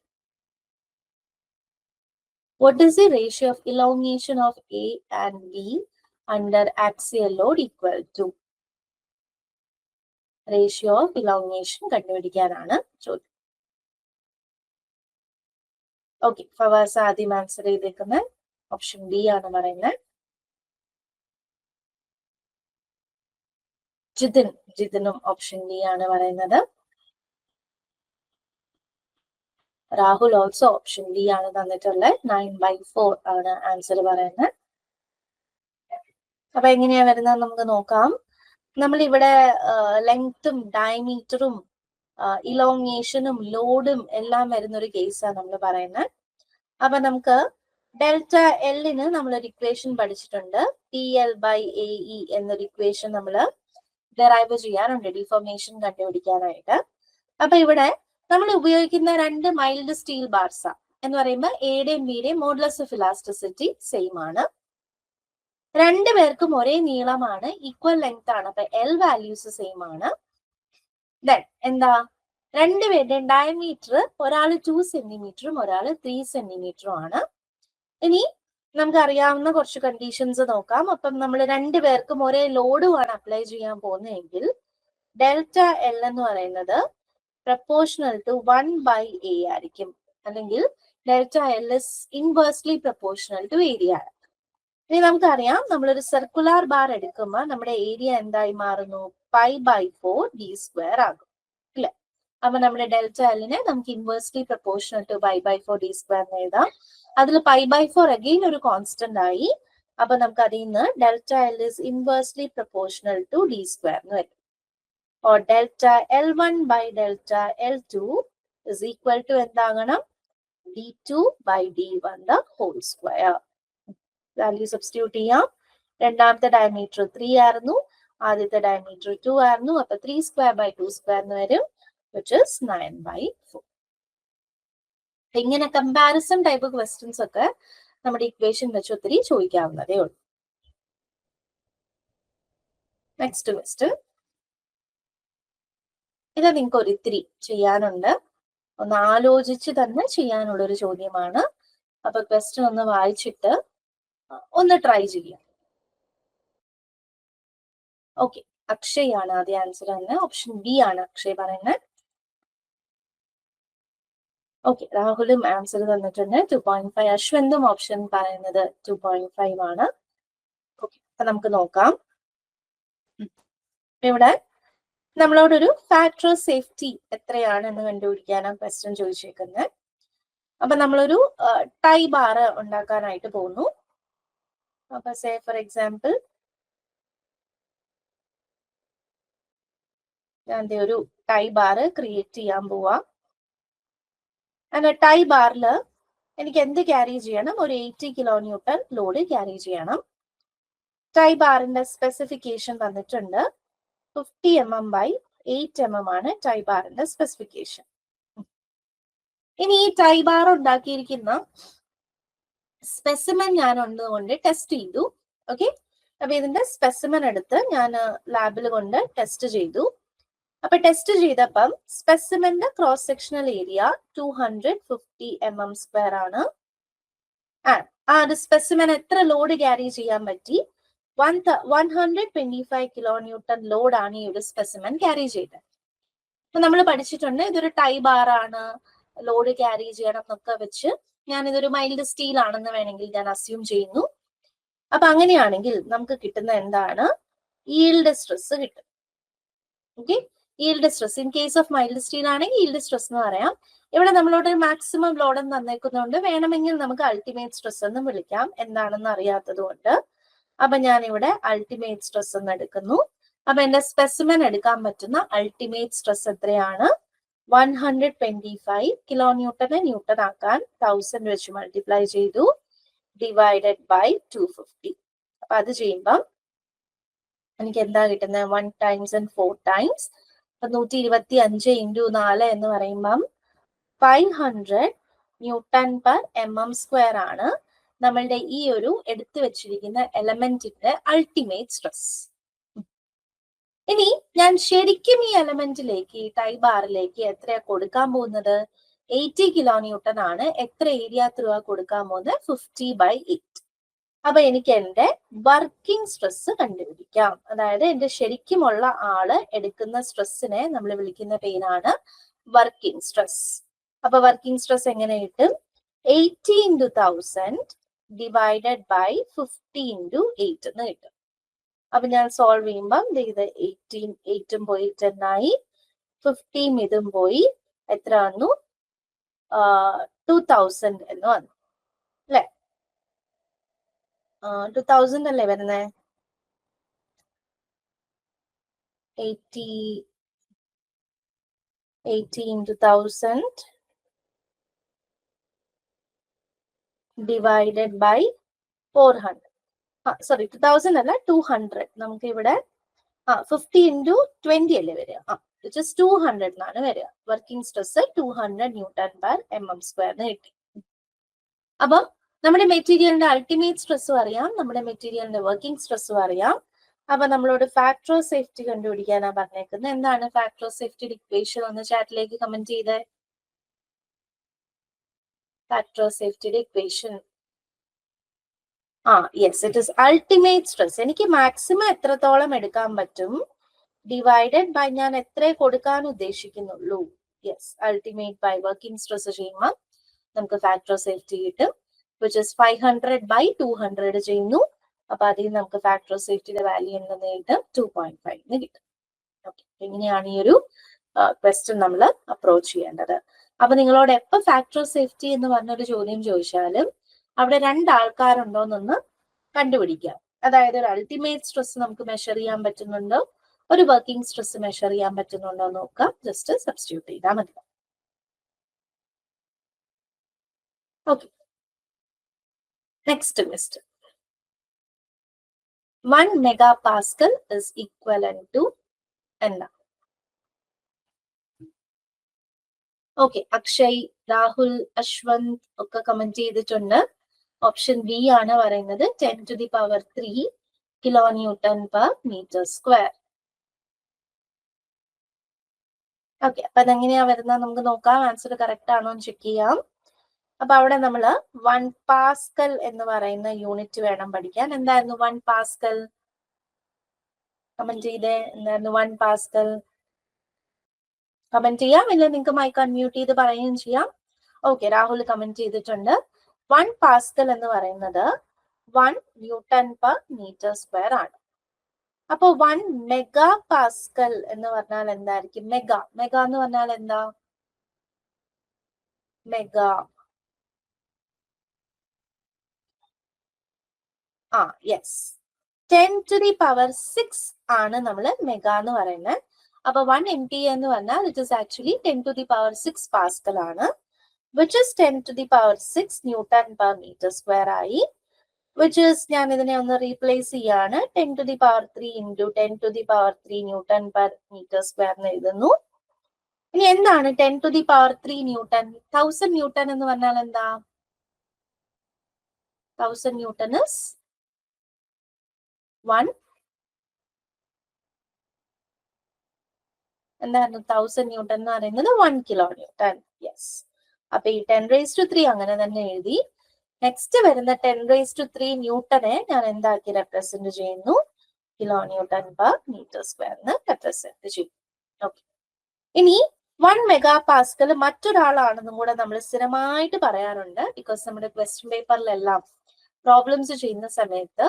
What is the ratio of elongation of A and B under axial load equal to? Ratio of elongation കണ്ടുപിടിക്കാനാണ് ചോദ്യം. Okay, Fawaz ആദ്യം answer ചെയ്തേക്കുന്നത് option B ആണ് പറയുന്നത്. ജിതിനും option B ആണ് പറയുന്നത്. Rahul also option B ആണ് തന്നിട്ടുള്ളത്. 9/4 ആണ് ആൻസർ പറയുന്നത്. അപ്പൊ എങ്ങനെയാ വരുന്നത് നമുക്ക് നോക്കാം. നമ്മളിവിടെ ലെങ്ത്തും ഡയമീറ്ററും ഇലോങ്ങേഷനും ലോഡും എല്ലാം വരുന്ന ഒരു കേസാണ് നമ്മൾ പറയുന്നത്. അപ്പൊ നമുക്ക് ഡെൽറ്റ എല്ലിന് നമ്മളൊരു ഇക്വേഷൻ പഠിച്ചിട്ടുണ്ട്, PL/AE എന്നൊരു ഇക്വേഷൻ നമ്മൾ ഡെറൈവ് ചെയ്യാറുണ്ട് ഡിഫോർമേഷൻ കണ്ടുപിടിക്കാനായിട്ട്. അപ്പൊ ഇവിടെ നമ്മൾ ഉപയോഗിക്കുന്ന 2 മൈൽഡ് സ്റ്റീൽ ബാർസ എന്ന് പറയുമ്പോൾ എയുടെയും ബിയുടെയും മോഡുലസ് ഓഫ് ഇലാസ്റ്റിസിറ്റി സെയിം ആണ്. 2 പേർക്കും ഒരേ നീളമാണ്, ഈക്വൽ ലെങ്ത് ആണ്. അപ്പൊ എൽ വാല്യൂസ് സെയിം ആണ്. ദെൻ എന്താ, 2 പേരുടെയും ഡയമീറ്റർ ഒരാൾ 2 സെന്റിമീറ്ററും ഒരാൾ 3 സെന്റിമീറ്ററും ആണ്. ഇനി നമുക്ക് അറിയാവുന്ന കുറച്ച് കണ്ടീഷൻസ് നോക്കാം. അപ്പം നമ്മൾ രണ്ടുപേർക്കും ഒരേ ലോഡുമാണ് അപ്ലൈ ചെയ്യാൻ പോകുന്നതെങ്കിൽ ഡെൽറ്റ എൽ എന്ന് പറയുന്നത് പ്രപ്പോർഷണൽ ടു 1/a ആയിരിക്കും, അല്ലെങ്കിൽ delta L is inversely proportional to area. ഇനി നമുക്കറിയാം, നമ്മളൊരു സർക്കുലർ ബാർ എടുക്കുമ്പോൾ നമ്മുടെ ഏരിയ എന്തായി മാറുന്നു? π/4d² ആകും, ഇല്ല? അപ്പൊ നമ്മുടെ ഡെൽറ്റ എല്ലിനെ നമുക്ക് ഇൻവേഴ്സ്ലി പ്രപ്പോർഷണൽ ടു π/4d² എന്ന് എഴുതാം. അതിൽ π/4 അഗെയിൻ ഒരു കോൺസ്റ്റന്റ് ആയി. അപ്പൊ നമുക്ക് അതിൽ നിന്ന് delta L is inversely proportional to d² എന്ന് വരും. or delta L1/delta L2 is equal to എന്താകണം? d2/d1 the whole square. Value substitute ചെയ്യാം. രണ്ടാമത്തെ ഡയമീറ്റർ 3 ആയിരുന്നു, ആദ്യത്തെ ഡയമീറ്റർ 2 ആയിരുന്നു. അപ്പൊ 3² എന്ന് വരും, which is 9/4. ഇങ്ങനെ കമ്പാരിസൺ ടൈപ്പ് ക്വസ്റ്റ്യൻസ് ഒക്കെ നമ്മുടെ ഇക്വേഷൻ വെച്ച് ഒത്തിരി ചോദിക്കാവുന്നതേ ഉള്ളൂ. നെക്സ്റ്റ് ക്വസ്റ്റ്യൻ, ഇത് നിങ്ങൾക്ക് ഒരിത്തിരി ചെയ്യാനുണ്ട്, ഒന്ന് ആലോചിച്ച് തന്നെ ചെയ്യാനുള്ള ഒരു ചോദ്യമാണ്. അപ്പൊ ക്വസ്റ്റ്യൻ ഒന്ന് വായിച്ചിട്ട് ഒന്ന് ട്രൈ ചെയ്യാം. ഓക്കെ, അക്ഷയ് ആണ് ആദ്യ ആൻസർ തന്നെ, ഓപ്ഷൻ ബി ആണ് അക്ഷയ് പറയുന്നത്. ഓക്കെ, രാഹുലും ആൻസർ തന്നിട്ടുണ്ട് 2.5. അശ്വന്തും ഓപ്ഷൻ പറയുന്നത് 2.5 ആണ്. ഓക്കെ, അപ്പൊ നമുക്ക് നോക്കാം. ഇവിടെ നമ്മളോടൊരു ഫാക്ടർ ഓഫ് സേഫ്റ്റി എത്രയാണ് എന്ന് കണ്ടുപിടിക്കാനാണ് ക്വസ്റ്റ്യൻ ചോദിച്ചേക്കുന്നത്. അപ്പൊ നമ്മളൊരു ടൈ ബാർ ഉണ്ടാക്കാനായിട്ട് പോകുന്നു. അപ്പൊ സേ ഫോർ എക്സാമ്പിൾ ഞാൻ ഒരു ടൈ ബാർ ക്രിയേറ്റ് ചെയ്യാൻ പോവാ. അങ്ങനെ ടൈ ബാറിൽ എനിക്ക് എന്ത് ക്യാരി ചെയ്യണം? ഒരു 80 kN ലോഡ് ക്യാരി ചെയ്യണം. ടൈ ബാറിന്റെ സ്പെസിഫിക്കേഷൻ തന്നിട്ടുണ്ട്. 50 mm/8 mm ആണ് ടൈ ബാറിന്റെ സ്പെസിഫിക്കേഷൻ. ഇനി ഈ ടൈ ബാർ ഉണ്ടാക്കിയിരിക്കുന്ന സ്പെസിമെൻ ഞാൻ കൊണ്ട് ടെസ്റ്റ് ചെയ്തു. ഓക്കെ, അപ്പൊ ഇതിന്റെ സ്പെസിമെൻ എടുത്ത് ഞാൻ ലാബിൽ കൊണ്ട് ടെസ്റ്റ് ചെയ്തു. അപ്പൊ ടെസ്റ്റ് ചെയ്തപ്പം സ്പെസിമെന്റെ ക്രോസ് സെക്ഷണൽ ഏരിയ 250 mm² ആണ്. ആ ഒരു സ്പെസിമെൻ എത്ര ലോഡ് ക്യാരി ചെയ്യാൻ പറ്റി? 125 kN ലോഡ് ആണ് ഈ ഒരു സ്പെസിമെൻ ക്യാരി ചെയ്തത്. അപ്പൊ നമ്മൾ പഠിച്ചിട്ടുണ്ട് ഇതൊരു ടൈ ബാർ ആണ്, ലോഡ് ക്യാരി ചെയ്യണം എന്നൊക്കെ വെച്ച് ഞാൻ ഇതൊരു മൈൽഡ് സ്റ്റീൽ ആണെന്ന് വേണമെങ്കിൽ ഞാൻ അസ്യൂം ചെയ്യുന്നു. അപ്പൊ അങ്ങനെയാണെങ്കിൽ നമുക്ക് കിട്ടുന്ന എന്താണ്? ഈൽഡ് സ്ട്രെസ് കിട്ടും. Okay, yield stress in case of mild steel ആണെങ്കിൽ ഈൽഡ് സ്ട്രെസ് എന്ന് പറയാം. ഇവിടെ നമ്മളോട് മാക്സിമം ലോഡ് എന്ന് തന്നേക്കുന്നതുകൊണ്ട് വേണമെങ്കിൽ നമുക്ക് അൾട്ടിമേറ്റ് സ്ട്രെസ് എന്ന് വിളിക്കാം, എന്താണെന്ന് അറിയാത്തത് കൊണ്ട്. അപ്പൊ ഞാൻ ഇവിടെ അൾട്ടിമേറ്റ് സ്ട്രെസ് എന്ന് എടുക്കുന്നു. അപ്പൊ എന്റെ സ്പെസിമെൻ എടുക്കാൻ പറ്റുന്ന അൾട്ടിമേറ്റ് സ്ട്രെസ് എത്രയാണ്? 125 kN ന്യൂട്ടൺ ആക്കാൻ 1000 വെച്ച് മൾട്ടിപ്ലൈ ചെയ്തു, ഡിവൈഡഡ് ബൈ 250. അപ്പൊ അത് ചെയ്യുമ്പം എനിക്ക് എന്താ കിട്ടുന്നത്? 1 times and 4 times. 125 into 4 എന്ന് പറയുമ്പം 500 Nm/mm² ആണ് നമ്മളുടെ ഈ ഒരു എടുത്തു വെച്ചിരിക്കുന്ന എലമെന്റിന്റെ അൾട്ടിമേറ്റ് സ്ട്രെസ്. ഇനി ഞാൻ ശരിക്കും ഈ എലമെന്റിലേക്ക്, ഈ ടൈ ബാറിലേക്ക് എത്രയാ കൊടുക്കാൻ പോകുന്നത്? 80 kN ആണ്. എത്ര ഏരിയ ത്രൂ ആ കൊടുക്കാൻ പോകുന്നത്? 50/8. അപ്പൊ എനിക്ക് എന്റെ വർക്കിംഗ് സ്ട്രെസ് കണ്ടുപിടിക്കാം. അതായത് എന്റെ ശരിക്കുമുള്ള ആള് എടുക്കുന്ന സ്ട്രെസ്സിനെ നമ്മൾ വിളിക്കുന്ന പേരാണ് വർക്കിംഗ് സ്ട്രെസ്. അപ്പൊ വർക്കിംഗ് സ്ട്രെസ് എങ്ങനെ കിട്ടും? 80 into 1000 ഡിവൈഡഡ് ബൈ 50 into 8 എന്ന് കിട്ടും. അപ്പൊ ഞാൻ സോൾവ് ചെയ്യുമ്പം ഇത് 8ഉം പോയി 10 ആയി, 50 ഇതും പോയി, എത്ര വന്നു? 2000 എന്ന് വന്നു, അല്ലെ? 2000 അല്ലേ വരുന്നേ? 80 into 1000 ഡിവൈഡഡ് ബൈ 400. സോറി 2000 അല്ല, 200. നമുക്ക് ഇവിടെ 50 into 20 അല്ലേ വരിക? which is 200 എന്നാണ് വരിക. വർക്കിംഗ് സ്ട്രെസ് 200 Nm/mm² കിട്ടി. അപ്പം നമ്മുടെ മെറ്റീരിയലിന്റെ അൾട്ടിമേറ്റ് സ്ട്രെസ്സും അറിയാം, നമ്മുടെ മെറ്റീരിയലിന്റെ വർക്കിംഗ് സ്ട്രെസ്സും അറിയാം. അപ്പൊ നമ്മളോട് ഫാക്ടർ ഓഫ് സേഫ്റ്റി കണ്ടുപിടിക്കാനാ പറഞ്ഞേക്കുന്നത്. എന്താണ് ഫാക്ടർ ഓഫ് സേഫ്റ്റിയുടെ ഇക്വേഷൻ? ഒന്ന് ചാറ്റിലേക്ക് കമന്റ് ചെയ്തേ. ഫാക്ടർ ഓഫ് സേഫ്റ്റിയുടെ equation yes, it is ultimate stress. എനിക്ക് മാക്സിമം എത്രത്തോളം എടുക്കാൻ പറ്റും ഡിവൈഡഡ് ബൈ ഞാൻ എത്ര കൊടുക്കാൻ ഉദ്ദേശിക്കുന്നുള്ളൂ. Yes, ultimate by working stress ചെയ്യുമ്പോൾ നമുക്ക് ഫാക്ടർ ഓഫ് സേഫ്റ്റി കിട്ടും, വിച്ച് ഇസ് 500 ബൈ 200 ചെയ്യുന്നു. അപ്പൊ അതിൽ നമുക്ക് ഫാക്ടർ ഓഫ് സേഫ്റ്റിയുടെ വാല്യൂ എന്ന് കിട്ടും 2.5 കിട്ടും. ഓക്കെ, ഇങ്ങനെയാണ് ഈ ഒരു ക്വസ്റ്റ്യൻ നമ്മൾ അപ്രോച്ച് ചെയ്യേണ്ടത്. അപ്പൊ നിങ്ങളോട് എപ്പോ ഫാക്ടർ ഓഫ് സേഫ്റ്റി എന്ന് പറഞ്ഞൊരു ചോദ്യം ചോദിച്ചാലും അവിടെ രണ്ടാൾക്കാരുണ്ടോന്നൊന്ന് കണ്ടുപിടിക്കാം. അതായത് ഒരു അൾട്ടിമേറ്റ് സ്ട്രെസ് നമുക്ക് മെഷർ ചെയ്യാൻ പറ്റുന്നുണ്ടോ, ഒരു വർക്കിംഗ് സ്ട്രെസ് മെഷർ ചെയ്യാൻ പറ്റുന്നുണ്ടോ നോക്കാം. ജസ്റ്റ് സബ്സ്റ്റിറ്റ്യൂട്ട് ചെയ്താൽ മതി. Okay, next question. 1 megapascal is equivalent to എന്താ? ഓക്കെ, അക്ഷയ്, രാഹുൽ, അശ്വന്ത് ഒക്കെ കമന്റ് ചെയ്തിട്ടുണ്ട്. ഓപ്ഷൻ ബി ആണ് പറയുന്നത് 10⁻³ kN/m². ഓക്കെ, അപ്പൊ അതെങ്ങനെയാ വരുന്നത് നമുക്ക് നോക്കാം. ആൻസർ കറക്റ്റ് ആണോ എന്ന് ചെക്ക് ചെയ്യാം. അപ്പൊ അവിടെ നമ്മൾ 1 പാസ്കൽ എന്ന് പറയുന്ന യൂണിറ്റ് വേണം പഠിക്കാൻ. എന്തായിരുന്നു 1 പാസ്കൽ? കമന്റ് ചെയ്തേ, എന്തായിരുന്നു 1 പാസ്കൽ? കമന്റ് ചെയ്യാം, ഇല്ല നിങ്ങൾക്ക് മൈക്ക് അൺമ്യൂട്ട് ചെയ്ത് പറയുകയും ചെയ്യാം. ഓക്കെ, രാഹുൽ കമന്റ് ചെയ്തിട്ടുണ്ട്. 1 പാസ്കൽ എന്ന് പറയുന്നത് 1 Nm/m² ആണ്. അപ്പൊ 1 മെഗാ പാസ്കൽ എന്ന് പറഞ്ഞാൽ എന്തായിരിക്കും? മെഗാ എന്ന് പറഞ്ഞാൽ എന്താ? മെഗാ യെസ്, 10⁻⁶ ആണ് നമ്മൾ മെഗാ എന്ന് പറയുന്നത്. അപ്പൊ 1 MPa എന്ന് പറഞ്ഞാൽ ഇറ്റ് ഇസ് ആക്ച്വലി 10⁻⁶ പാസ്കൽ ആണ്, which is 10⁻⁶ Nm/m² ആയി, which is ഞാൻ ഇതിനെ ഒന്ന് റീപ്ലേസ് ചെയ്യാണ്. 10⁻³ into 10⁻³ Nm/m² എന്ന് എഴുതുന്നു. ഇനി എന്താണ് 10⁻³ ന്യൂട്ടൺ? 1000 ന്യൂട്ടൺ എന്ന് പറഞ്ഞാൽ എന്താ? 1000 ന്യൂട്ടൺ is 1 എന്തായിരുന്നു? 1000 ന്യൂട്ടൺ എന്ന് പറയുന്നത് 1 kN. യെസ്, അപ്പൊ ഈ 10⁻³ അങ്ങനെ തന്നെ എഴുതി. നെക്സ്റ്റ് വരുന്ന 10⁻³ ന്യൂട്ടനെ ഞാൻ എന്താക്കി റെപ്രസെന്റ് ചെയ്യുന്നു? kN/m² റെപ്രസെന്റ് ചെയ്യും. ഓക്കെ, ഇനി 1 മെഗാപാസ്കൽ മറ്റൊരാളാണെന്നും കൂടെ നമ്മൾ സ്ഥിരമായിട്ട് പറയാറുണ്ട്. ബിക്കോസ് നമ്മുടെ ക്വസ്റ്റ്യൻ പേപ്പറിലെല്ലാം പ്രോബ്ലംസ് ചെയ്യുന്ന സമയത്ത്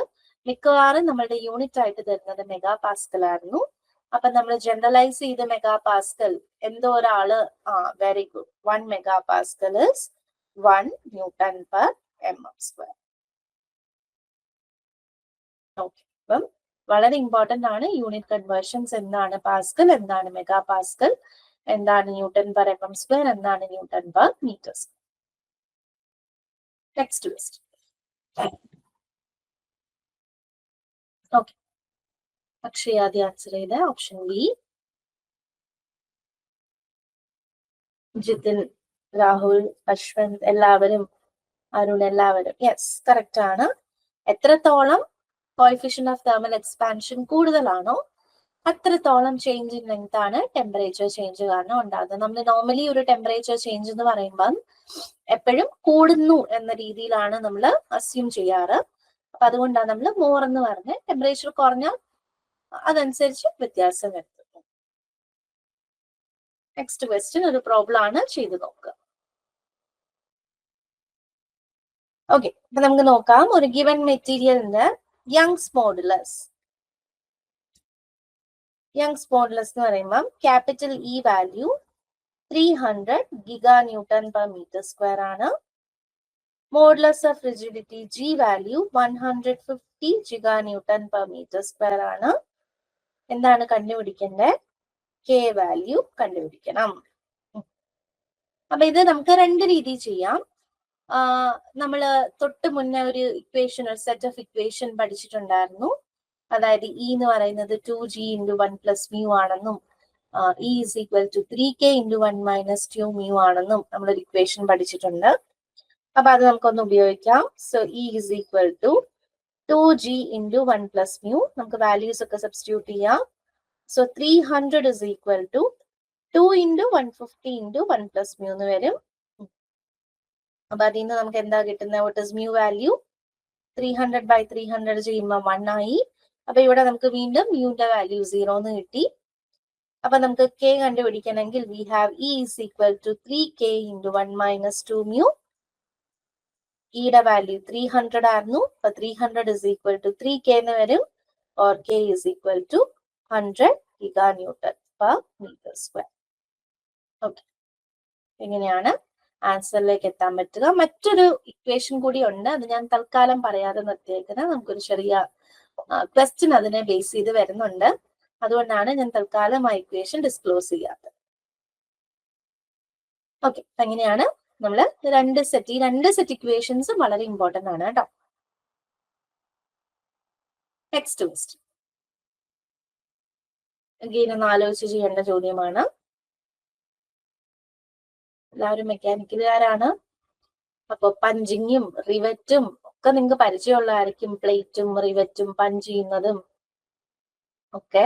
മിക്കവാറും നമ്മളുടെ യൂണിറ്റ് ആയിട്ട് തരുന്നത് മെഗാപാസ്കൽ ആയിരുന്നു. അപ്പൊ നമ്മൾ ജനറലൈസ് ചെയ്ത മെഗാപാസ്കൽ എന്തോ ഒരാള് very good, 1 മെഗാപാസ്കൽ is 1 Nm/m². Okay, അപ്പം വളരെ ഇമ്പോർട്ടന്റ് ആണ് യൂണിറ്റ് കൺവേർഷൻസ്. എന്താണ് പാസ്കൽ, എന്താണ് മെഗാപാസ്കൽ, എന്താണ് Nm/m², എന്താണ് Nm/m². Next question. Okay, Akshaya ആദ്യം ആൻസർ ചെയ്ത ഓപ്ഷൻ ബി. ജിതിൻ, രാഹുൽ, അശ്വന്ത് എല്ലാവരും, അരുൺ എല്ലാവരും യെസ് കറക്റ്റ് ആണ്. എത്രത്തോളം കോഎഫിഷ്യന്റ് ഓഫ് തെർമൽ എക്സ്പാൻഷൻ കൂടുതലാണോ അത്രത്തോളം ചേഞ്ച് ഇൻ ലെങ്ത് ആണ് ടെമ്പറേച്ചർ ചേഞ്ച് കാരണം ഉണ്ടാകുന്നത്. നമ്മൾ നോർമലി ഒരു ടെമ്പറേച്ചർ ചേഞ്ച് എന്ന് പറയുമ്പോൾ എപ്പോഴും കൂടുന്നു എന്ന രീതിയിലാണ് നമ്മൾ അസ്യൂം ചെയ്യാറ്. അപ്പൊ അതുകൊണ്ടാണ് നമ്മൾ മോർ എന്ന് പറഞ്ഞ് ടെമ്പറേച്ചർ കുറഞ്ഞാൽ അതനുസരിച്ച് വ്യത്യാസം വരുത്തുന്നു. നെക്സ്റ്റ് ക്വസ്റ്റ്യൻ ഒരു പ്രോബ്ലം ആണ്, ചെയ്ത് നോക്കുക. ഓക്കെ, അപ്പൊ നമുക്ക് നോക്കാം. ഒരു ഗിവൻ മെറ്റീരിയലിന്റെ യങ്സ് മോഡുലസ് എന്ന് പറയുമ്പോൾ ക്യാപിറ്റൽ ഇ വാല്യൂ 300 GN/m² ആണ്. Modulus of rigidity G value 150 GN/m² ആണ്. എന്താണ് കണ്ടുപിടിക്കേണ്ടത്? കെ വാല്യൂ കണ്ടുപിടിക്കണം. അപ്പൊ ഇത് നമുക്ക് രണ്ട് രീതി ചെയ്യാം. നമ്മള് തൊട്ട് മുന്നേ ഒരു ഇക്വേഷൻ, ഒരു സെറ്റ് ഓഫ് ഇക്വേഷൻ പഠിച്ചിട്ടുണ്ടായിരുന്നു. അതായത് ഇ എന്ന് പറയുന്നത് 2g × 1 + μ ആണെന്നും E is equal to 3k × 1 - 2 μ ആണെന്നും നമ്മളൊരു ഇക്വേഷൻ പഠിച്ചിട്ടുണ്ട്. അപ്പൊ അത് നമുക്കൊന്ന് ഉപയോഗിക്കാം. So E is equal to 2g × 1 + μ. നമുക്ക് വാല്യൂസ് ഒക്കെ സബ്സ്റ്റിറ്റ്യൂട്ട് ചെയ്യാം. സോ 300 is equal to 2 × 150 × 1 + μ എന്ന് വരും. അപ്പൊ അതിൽ നിന്ന് നമുക്ക് എന്താ കിട്ടുന്നത്? What is μ value? 300/300 ചെയ്യുമ്പോൾ 1 ആയി. അപ്പൊ ഇവിടെ നമുക്ക് വീണ്ടും മ്യൂന്റെ വാല്യൂ 0 എന്ന് കിട്ടി. അപ്പൊ നമുക്ക് k കണ്ടുപിടിക്കണമെങ്കിൽ we have E is equal to 3k into 1 minus 2 mu. ഇയുടെ വാല്യൂ 300 ആയിരുന്നു. അപ്പൊ 300 is equal to 3k എന്ന് വരും. or k is equal to 100 giganewton per meter square. Okay, ഇങ്ങനെയാണ് ആൻസറിലേക്ക് എത്താൻ പറ്റുക. മറ്റൊരു ഇക്വേഷൻ കൂടി ഉണ്ട്, അത് ഞാൻ തൽക്കാലം പറയാതെ നിർത്തിയേക്കുന്നത്. നമുക്കൊരു ചെറിയ ക്വസ്റ്റ്യൻ അതിനെ ബേസ് ചെയ്ത് വരുന്നുണ്ട്. അതുകൊണ്ടാണ് ഞാൻ തൽക്കാലം ആ ഇക്വേഷൻ ഡിസ്ക്ലോസ് ചെയ്യാത്തത്. ഓക്കെ, അങ്ങനെയാണ് നമ്മൾ ഈ രണ്ട് സെറ്റ് ഇക്വേഷൻസും വളരെ ഇമ്പോർട്ടന്റ് ആണ് കേട്ടോ. നെക്സ്റ്റ് ക്വസ്റ്റ്യൻ അഗെയിൻ ഒന്ന് ആലോചിച്ച് ചെയ്യേണ്ട ചോദ്യമാണ്. എല്ലാവരും മെക്കാനിക്കലുകാരാണ്. അപ്പൊ പഞ്ചിങ്ങും റിവറ്റും ഒക്കെ നിങ്ങൾക്ക് പരിചയമുള്ളതായിരിക്കും. പ്ലേറ്റും റിവറ്റും പഞ്ച് ചെയ്യുന്നതും ഒക്കെ.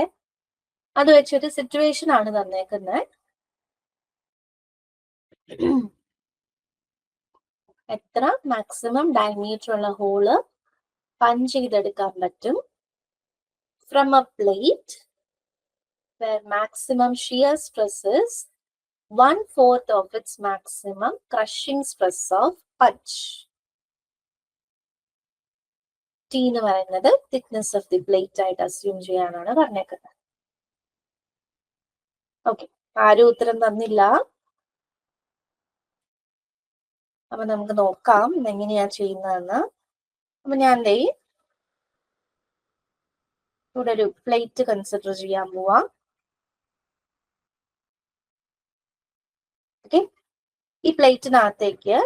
അത് വെച്ചൊരു സിറ്റുവേഷൻ ആണ് തന്നേക്കുന്നത്. എത്ര മാക്സിമം ഡയമീറ്റർ ഉള്ള ഹോള് പഞ്ച് ചെയ്തെടുക്കാൻ പറ്റും from A plate where maximum shear stress is 1/4 of its maximum crushing stress of punch. T എന്ന് പറയുന്നത് thickness of the plate ആയിട്ട് അസ്യൂം ചെയ്യാനാണ് പറഞ്ഞേക്കുന്നത്. ഓക്കെ, ആരും ഉത്തരം തന്നില്ല. അപ്പൊ നമുക്ക് നോക്കാം എങ്ങനെയാ ചെയ്യുന്നതെന്ന്. അപ്പൊ ഞാൻ ഇവിടെ ഒരു പ്ലേറ്റ് കൺസിഡർ ചെയ്യാൻ പോവാം. ഓക്കെ, ഈ പ്ലേറ്റിനകത്തേക്ക്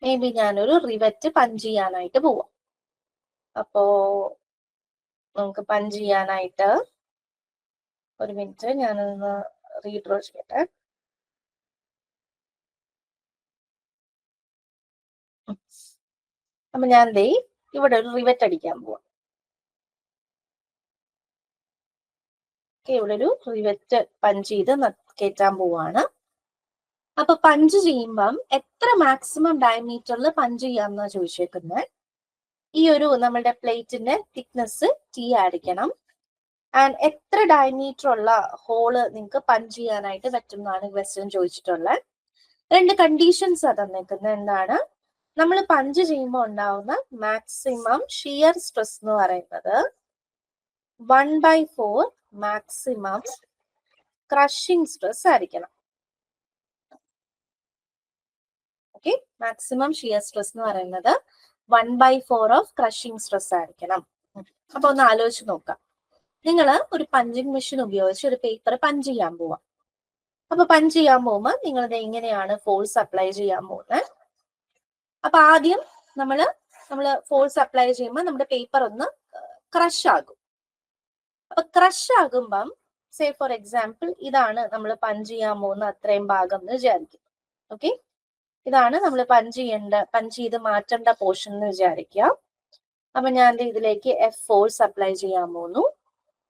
മേ ബി ഞാനൊരു റിവറ്റ് പഞ്ച് ചെയ്യാനായിട്ട് പോവാം. അപ്പോ നമുക്ക് പഞ്ച് ചെയ്യാനായിട്ട് ഒരു മിനിറ്റ് ഞാനൊന്ന് റീഡ്രോ ചെയ്യട്ടെ. അപ്പൊ ഞാൻ ഇവിടെ ഒരു റിവറ്റ് അടിക്കാൻ പോവാം. ഇവിടെ ഒരു റിവറ്റ് പഞ്ച് ചെയ്ത് കയറ്റാൻ പോവാണ്. അപ്പൊ പഞ്ച് ചെയ്യുമ്പം എത്ര മാക്സിമം ഡയമീറ്ററിൽ പഞ്ച് ചെയ്യാമെന്നാ ചോദിച്ചേക്കുന്നത്. ഈ ഒരു നമ്മളുടെ പ്ലേറ്റിന്റെ തിക്നെസ് T ആയിരിക്കണം. ആൻഡ് എത്ര ഡയമീറ്റർ ഉള്ള ഹോള് നിങ്ങൾക്ക് പഞ്ച് ചെയ്യാനായിട്ട് പറ്റും എന്നാണ് ക്വസ്റ്റ്യൻ ചോദിച്ചിട്ടുള്ളത്. രണ്ട് കണ്ടീഷൻസ് തന്നേക്കുന്നത്. എന്താണ്? നമ്മൾ പഞ്ച് ചെയ്യുമ്പോൾ ഉണ്ടാവുന്ന മാക്സിമം ഷിയർ സ്ട്രെസ് എന്ന് പറയുന്നത് 1/4 മാക്സിമം ക്രഷിംഗ് സ്ട്രെസ് ആയിരിക്കണം. ഓക്കെ, മാക്സിമം ഷിയർ സ്ട്രെസ് എന്ന് പറയുന്നത് 1/4 ഓഫ് ക്രഷിംഗ് സ്ട്രെസ് ആയിരിക്കണം. അപ്പൊ ഒന്ന് ആലോചിച്ച് നോക്കാം. നിങ്ങൾ ഒരു പഞ്ചിങ് മെഷീൻ ഉപയോഗിച്ച് ഒരു പേപ്പർ പഞ്ച് ചെയ്യാൻ പോവാം. അപ്പൊ പഞ്ച് ചെയ്യാൻ പോകുമ്പോൾ നിങ്ങളത് എങ്ങനെയാണ് ഫോഴ്സ് അപ്ലൈ ചെയ്യാൻ പോകുന്നത്? അപ്പൊ ആദ്യം നമ്മൾ ഫോഴ്സ് അപ്ലൈ ചെയ്യുമ്പോൾ നമ്മുടെ പേപ്പർ ഒന്ന് ക്രഷ് ആകും. അപ്പൊ ക്രഷ് ആകുമ്പം സേ ഫോർ എക്സാമ്പിൾ ഇതാണ് നമ്മൾ പഞ്ച് ചെയ്യാൻ പോകുന്ന അത്രയും ഭാഗം എന്ന് വിചാരിക്കും. ഓക്കെ, ഇതാണ് നമ്മൾ പഞ്ച് ചെയ്ത് മാറ്റേണ്ട പോർഷൻ എന്ന് വിചാരിക്കുക. അപ്പൊ ഞാൻ ഇതിലേക്ക് F ഫോഴ്സ് അപ്ലൈ ചെയ്യാൻ പോകുന്നു.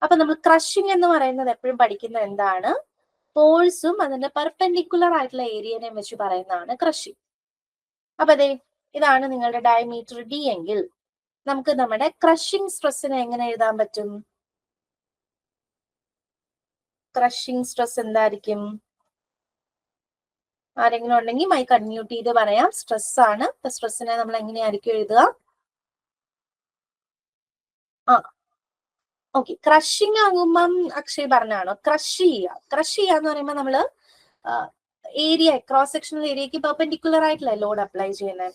അപ്പൊ നമ്മൾ ക്രഷിംഗ് എന്ന് പറയുന്നത് എപ്പോഴും പഠിക്കുന്നത് എന്താണ്? ഫോഴ്സും അതിന്റെ പെർപെൻഡിക്കുലർ ആയിട്ടുള്ള ഏരിയനെ വെച്ച് പറയുന്നതാണ് ക്രഷിംഗ്. അപ്പൊ ഇതാണ് നിങ്ങളുടെ ഡയമീറ്റർ D എങ്കിൽ നമുക്ക് നമ്മുടെ ക്രഷിംഗ് സ്ട്രെസ്സിനെ എങ്ങനെ എഴുതാൻ പറ്റും? ക്രഷിംഗ് സ്ട്രെസ് എന്തായിരിക്കും? ആരെങ്കിലും ഉണ്ടെങ്കിൽ മൈക്ക് അൺമ്യൂട്ട് ചെയ്ത് പറയാം. സ്ട്രെസ് ആണ്. സ്ട്രെസ്സിനെ നമ്മൾ എങ്ങനെയായിരിക്കും എഴുതുക? ഓക്കെ, ക്രഷിംഗ് ആകുമ്പം അക്ഷയ് പറഞ്ഞാണോ ക്രഷ് ചെയ്യാന്ന് പറയുമ്പോൾ നമ്മള് ഏരിയ ക്രോസ് സെക്ഷണൽ ഏരിയക്ക് പെർപെൻഡിക്കുലർ ആയിട്ടുള്ള ലോഡ് അപ്ലൈ ചെയ്യുന്നത്.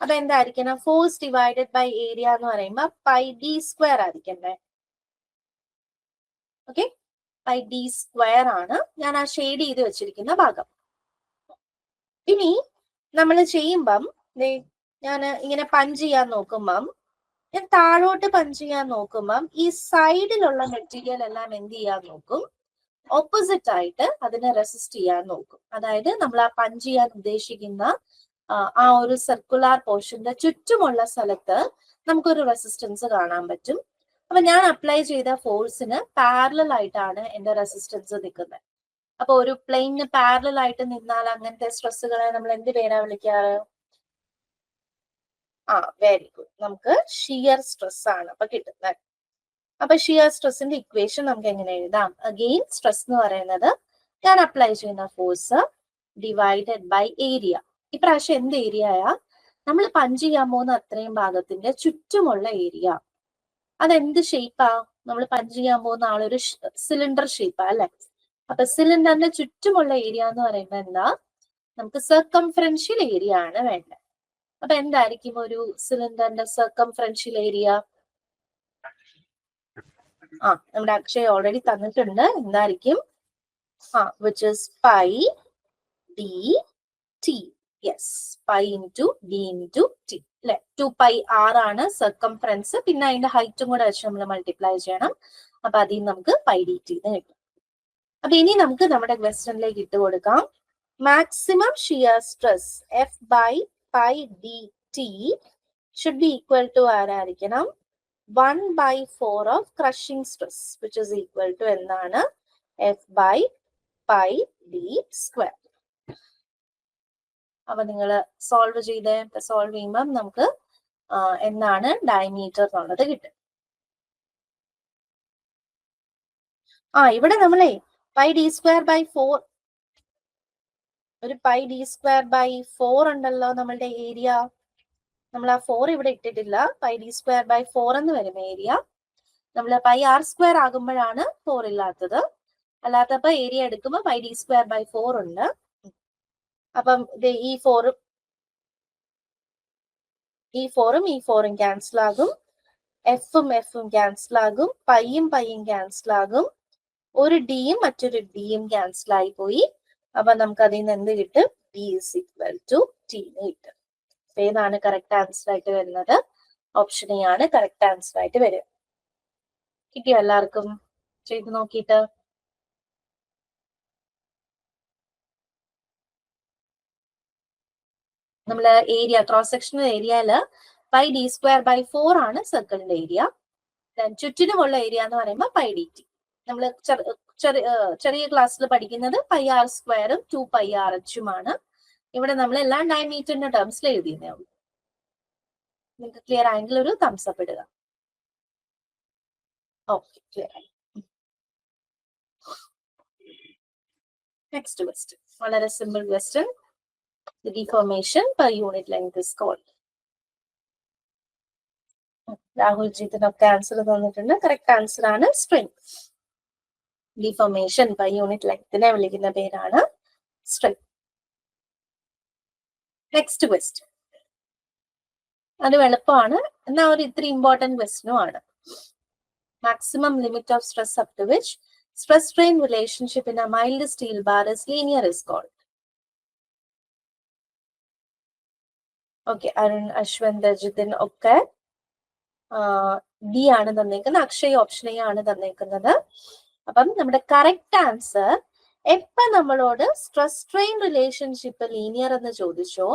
അപ്പൊ എന്തായിരിക്കണം? ഫോഴ്സ് ഡിവൈഡഡ് ബൈ ഏരിയ എന്ന് പറയുമ്പോൾ πd² ആയിരിക്കണ്ടേ? ഓക്കെ, πd² ആണ് ഞാൻ ആ ഷെയ്ഡ് ചെയ്ത് വെച്ചിരിക്കുന്ന ഭാഗം. ഇനി നമ്മൾ ചെയ്യുമ്പം ഞാൻ ഇങ്ങനെ പഞ്ച് ചെയ്യാൻ നോക്കുമ്പം ഞാൻ താഴോട്ട് പഞ്ച് ചെയ്യാൻ നോക്കുമ്പം ഈ സൈഡിലുള്ള മെറ്റീരിയൽ എല്ലാം എന്ത് ചെയ്യാൻ നോക്കും? ഓപ്പോസിറ്റ് ആയിട്ട് അതിനെ റെസിസ്റ്റ് ചെയ്യാൻ നോക്കും. അതായത് നമ്മൾ ആ പഞ്ച് ചെയ്യാൻ ഉദ്ദേശിക്കുന്ന ആ ഒരു സർക്കുലർ പോർഷന്റെ ചുറ്റുമുള്ള സ്ഥലത്ത് നമുക്കൊരു റെസിസ്റ്റൻസ് കാണാൻ പറ്റും. അപ്പൊ ഞാൻ അപ്ലൈ ചെയ്ത ഫോഴ്സിന് പാരലൽ ആയിട്ടാണ് എന്റെ റെസിസ്റ്റൻസ് നിൽക്കുന്നത്. അപ്പൊ ഒരു പ്ലെയിനിന് പാരലൽ ആയിട്ട് നിന്നാൽ അങ്ങനത്തെ സ്ട്രെസ്സുകളെ നമ്മൾ എന്ത് പേരാ വിളിക്കാറ്? Very good. നമുക്ക് ഷിയർ സ്ട്രെസ് ആണ് അപ്പൊ കിട്ടുന്നത്. അപ്പൊ ഷിയർ സ്ട്രെസ്സിന്റെ ഇക്വേഷൻ നമുക്ക് എങ്ങനെ എഴുതാം? അഗെയിൻ സ്ട്രെസ് എന്ന് പറയുന്നത് ഞാൻ അപ്ലൈ ചെയ്യുന്ന ഫോഴ്സ് ഡിവൈഡഡ് ബൈ ഏരിയ. ഇപ്രാവശ്യം എന്ത് ഏരിയയാ? നമ്മൾ പഞ്ച് ചെയ്യാൻ പോകുന്ന അത്രയും ഭാഗത്തിന്റെ ചുറ്റുമുള്ള ഏരിയ. അതെന്ത് ഷേപ്പാ? നമ്മൾ പഞ്ച് ചെയ്യാൻ പോകുന്ന ആളൊരു സിലിണ്ടർ ഷേപ്പാ അല്ലെ? അപ്പൊ സിലിണ്ടറിന്റെ ചുറ്റുമുള്ള ഏരിയ എന്ന് പറയുന്നത് എന്താ? നമുക്ക് സർക്കംഫറൻഷ്യൽ ഏരിയ ആണ് വേണ്ടത്. അപ്പൊ എന്തായിരിക്കും ഒരു സിലിണ്ടറിന്റെ സർക്കംഫറൻഷ്യൽ ഏരിയ? നമ്മുടെ അക്ഷയ് ഓൾറെഡി തന്നിട്ടുണ്ട്. എന്തായിരിക്കും? which is pi d t. yes, pi into d into t അല്ലെ? 2 pi r ആണ് സർക്കംഫറൻസ്. പിന്നെ അതിന്റെ ഹൈറ്റും കൂടെ വെച്ച് നമ്മൾ മൾട്ടിപ്ലൈ ചെയ്യണം. അപ്പൊ അതിൽ നമുക്ക് pi d t എന്ന് കിട്ടും. അപ്പൊ ഇനി നമുക്ക് നമ്മുടെ ക്വസ്റ്റ്യനിലേക്ക് ഇട്ട് കൊടുക്കാം. Maximum shear stress F by pi d t should be equal to ആരായിരിക്കണം? 1/4 of crushing stress, which is equal to എന്താണ്? F by pi d square. അപ്പൊ നിങ്ങൾ സോൾവ് ചെയ്യുമ്പോൾ നമുക്ക് എന്താണ് ഡയമീറ്റർ എന്നുള്ളത് കിട്ടും. ഇവിടെ നമ്മളെ പൈ ഡി സ്ക്വയർ ബൈ 4, ഒരു പൈ ഡി സ്ക്വയർ ബൈ 4 ഉണ്ടല്ലോ നമ്മളുടെ ഏരിയ. നമ്മൾ ആ 4 ഇവിടെ ഇട്ടിട്ടില്ല. പൈ ഡി സ്ക്വയർ ബൈ 4 എന്ന് വരും ഏരിയ. നമ്മൾ പൈ ആർ സ്ക്വയർ ആകുമ്പോഴാണ് 4 ഇല്ലാത്തത്. അല്ലാത്തപ്പോ ഏരിയ എടുക്കുമ്പോൾ പൈ ഡി സ്ക്വയർ ബൈ 4 ഉണ്ട്. അപ്പം ഈ 4ഉം ഈ 4ഉം ക്യാൻസൽ ആകും. എഫും ക്യാൻസൽ ആകും. പൈയും ക്യാൻസൽ ആകും. ഒരു ഡിയും മറ്റൊരു ഡിയും ക്യാൻസൽ ആയി പോയി. അപ്പൊ നമുക്ക് അതിൽ നിന്ന് എന്ത് കിട്ടും? D is equal to T എന്ന് കിട്ടും. ഏതാണ് കറക്റ്റ് ആൻസർ ആയിട്ട് വരുന്നത്? ഓപ്ഷൻ എ ആണ് കറക്റ്റ് ആൻസർ ആയിട്ട് വരിക. കിട്ടിയോ എല്ലാവർക്കും? ചെയ്ത് നോക്കിയിട്ട് നമ്മള് ഏരിയ ക്രോസ് സെക്ഷണൽ ഏരിയയില് പൈ ഡി സ്ക്വയർ ബൈ 4 ആണ് സർക്കിളിന്റെ ഏരിയ. ചുറ്റിനുമുള്ള ഏരിയ എന്ന് പറയുമ്പോൾ പൈ ഡി ടി. നമ്മൾ ചെറിയ ക്ലാസ്സിൽ പഠിക്കുന്നത് പൈ ആർ സ്ക്വയറും 2 പൈ ആർ എച്ചുമാണ്. ഇവിടെ നമ്മൾ എല്ലാം ഡയമീറ്ററിന്റെ ടേംസിൽ എഴുതിയേ ഉള്ളൂ. നിങ്ങൾക്ക് ക്ലിയർ ആയെങ്കിൽ ഒരു തംസ് അപ്പ് ഇടുക. ഓക്കെ, ക്ലിയർ ആയി. നെക്സ്റ്റ് ക്വസ്റ്റ്യൻ, വളരെ simple question. The deformation per unit length is called. Rahul ജീത്തിനൊക്കെ ആൻസർ തന്നിട്ടുണ്ട്. കറക്റ്റ് ആൻസർ ആണ് സ്ട്രിംഗ്. ഡിഫോർമേഷൻ per യൂണിറ്റ് ലെങ്തിനെ വിളിക്കുന്ന പേരാണ് സ്ട്രിംഗ്. നെക്സ്റ്റ് ക്വസ്റ്റ്യൻ, അത് എളുപ്പമാണ്, എന്നാൽ ഒരു ഇത്തിരി ഇമ്പോർട്ടന്റ് ക്വസ്റ്റ്യനും ആണ്. Maximum limit of stress up to which stress strain relationship in a mild steel bar is linear is called. Okay, Arun, Ashwanth, Jithin ഒക്കെ ഡി ആണ് തന്നേക്കുന്നത്. അക്ഷയ് ഓപ്ഷൻ എ ആണ് തന്നേക്കുന്നത്. അപ്പം നമ്മുടെ കറക്റ്റ് ആൻസർ, എപ്പോ നമ്മളോട് സ്ട്രെസ് സ്ട്രെയിൻ റിലേഷൻഷിപ്പ് ലീനിയർ എന്ന് ചോദിച്ചോ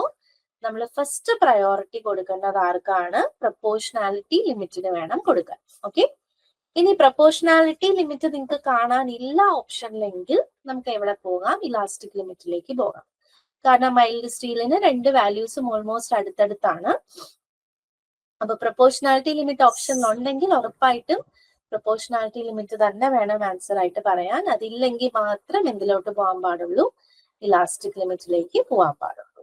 നമ്മൾ ഫസ്റ്റ് പ്രയോറിറ്റി കൊടുക്കേണ്ടത് ആർക്കാണ്? പ്രൊപ്പോർഷണാലിറ്റി ലിമിറ്റിന് വേണം കൊടുക്കാൻ. ഓക്കെ, ഇനി പ്രൊപ്പോർഷണാലിറ്റി ലിമിറ്റ് നിങ്ങൾക്ക് കാണാനില്ല ഓപ്ഷനിലെങ്കിൽ നമുക്ക് എവിടെ പോകാം? ഇലാസ്റ്റിക് ലിമിറ്റിലേക്ക് പോകാം. കാരണം മൈൽഡ് സ്റ്റീലിന് 2 വാല്യൂസും ഓൾമോസ്റ്റ് അടുത്തടുത്താണ്. അപ്പൊ പ്രൊപ്പോർഷണാലിറ്റി ലിമിറ്റ് ഓപ്ഷൻ ഉണ്ടെങ്കിൽ ഉറപ്പായിട്ടും പ്രൊപ്പോർഷണാലിറ്റി ലിമിറ്റ് തന്നെ വേണം ആൻസർ ആയിട്ട് പറയാൻ. അതില്ലെങ്കിൽ മാത്രം എന്തിലോട്ട് പോകാൻ പാടുള്ളൂ? ഇലാസ്റ്റിക് ലിമിറ്റിലേക്ക് പോകാൻ പാടുള്ളൂ.